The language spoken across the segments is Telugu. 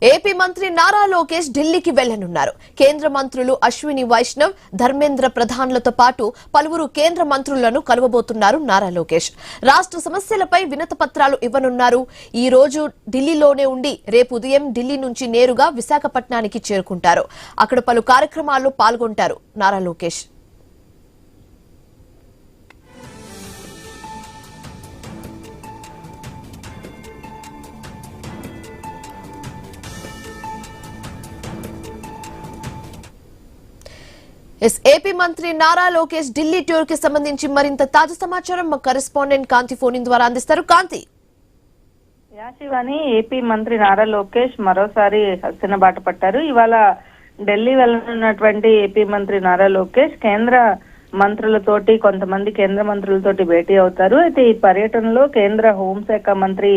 ఏపీ మంత్రి నారా లోకేష్ ఢిల్లీకి వెళ్లనున్నారు. కేంద్ర మంత్రులు అశ్విని వైష్ణవ్, ధర్మేంద్ర ప్రధాన్లతో పాటు పలువురు కేంద్ర మంత్రులను కలవబోతున్నారు నారా లోకేష్. రాష్ట్ర సమస్యలపై వినతిపత్రాలు ఇవ్వనున్నారు. ఈ రోజు ఢిల్లీలోనే ఉండి రేపు ఉదయం ఢిల్లీ నుంచి నేరుగా విశాఖపట్నానికి చేరుకుంటారు. అక్కడ పలు కార్యక్రమాల్లో పాల్గొంటారు నారా లోకేష్. ఏపీ మంత్రి నారా లోకేష్ ఢిల్లీ టూర్ కి సంబంధించి మరింత తాజా సమాచారం మా కరెస్పాండెంట్ కాంతి ఫోన్ ద్వారా అందిస్తారు. కాంతి. యాశివాని, ఏపీ మంత్రి నారా లోకేష్ మరోసారి హస్తిన బాట పట్టారు. ఇవాళ ఢిల్లీ వెళ్లనున్నటువంటి ఏపీ మంత్రి నారా లోకేష్ కేంద్ర మంత్రులతోటి, కొంతమంది కేంద్ర మంత్రులతోటి భేటీ అవుతారు. అయితే ఈ పర్యటనలో కేంద్ర హోంశాఖ మంత్రి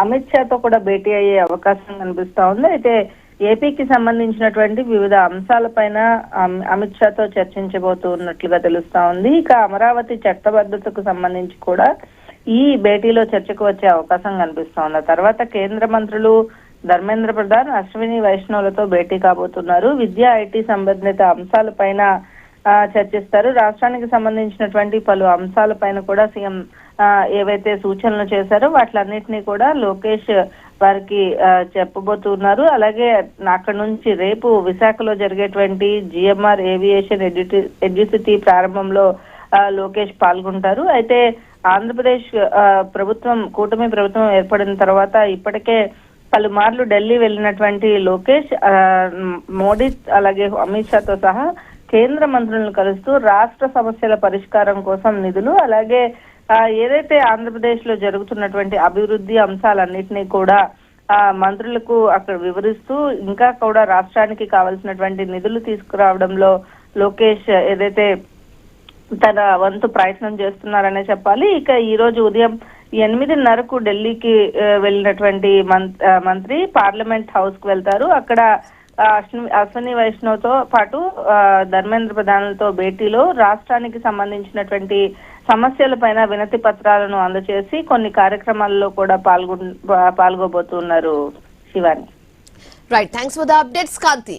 అమిత్ షాతో కూడా భేటీ అయ్యే అవకాశం కనిపిస్తా ఉంది. అయితే ఏపీకి సంబంధించినటువంటి వివిధ అంశాలపైన అమిత్ షాతో చర్చించబోతున్నట్లుగా తెలుస్తా ఉంది. ఇక అమరావతి చట్టబద్ధతకు సంబంధించి కూడా ఈ భేటీలో చర్చకు వచ్చే అవకాశం కనిపిస్తా ఉంది. తర్వాత కేంద్ర మంత్రులు ధర్మేంద్ర ప్రధాన్, అశ్విని వైష్ణవులతో భేటీ కాబోతున్నారు. విద్యా, ఐటీ సంబంధిత అంశాలపైన చర్చిస్తారు. రాష్ట్రానికి సంబంధించినటువంటి పలు అంశాలపైన కూడా సీఎం ఏవైతే సూచనలు చేశారో వాటిలన్నింటినీ కూడా లోకేష్ వారికి చెప్పబోతున్నారు. అలాగే అక్కడ నుంచి రేపు విశాఖలో జరిగేటువంటి జిఎంఆర్ ఏవియేషన్ ఎడ్యుసిటీ ప్రారంభంలో లోకేష్ పాల్గొంటారు. అయితే ఆంధ్రప్రదేశ్ ప్రభుత్వం, కూటమి ప్రభుత్వం ఏర్పడిన తర్వాత ఇప్పటికే పలుమార్లు ఢిల్లీ వెళ్ళినటువంటి లోకేష్ మోడీ అలాగే అమిత్ షాతో సహా కేంద్ర మంత్రులను కలుస్తూ రాష్ట్ర సమస్యల పరిష్కారం కోసం నిధులు, అలాగే ఏదైతే ఆంధ్రప్రదేశ్ లో జరుగుతున్నటువంటి అభివృద్ధి అంశాలన్నింటినీ కూడా మంత్రులకు అక్కడ వివరిస్తూ ఇంకా కూడా రాష్ట్రానికి కావాల్సినటువంటి నిధులు తీసుకురావడంలో లోకేష్ ఏదైతే తన వంతు ప్రయత్నం చేస్తున్నారనే చెప్పాలి. ఇక ఈ రోజు ఉదయం 8:30కు ఢిల్లీకి వెళ్ళినటువంటి మంత్రి పార్లమెంట్ హౌస్ కు వెళ్తారు. అక్కడ అశ్విని వైష్ణవ్ తో పాటు ధర్మేంద్ర ప్రధాన్లతో భేటీలో రాష్ట్రానికి సంబంధించినటువంటి సమస్యలపైన వినతి పత్రాలను అందజేసి కొన్ని కార్యక్రమాల్లో కూడా పాల్గొబోతున్నారు. Shivani. Right, thanks for the updates Kanthi.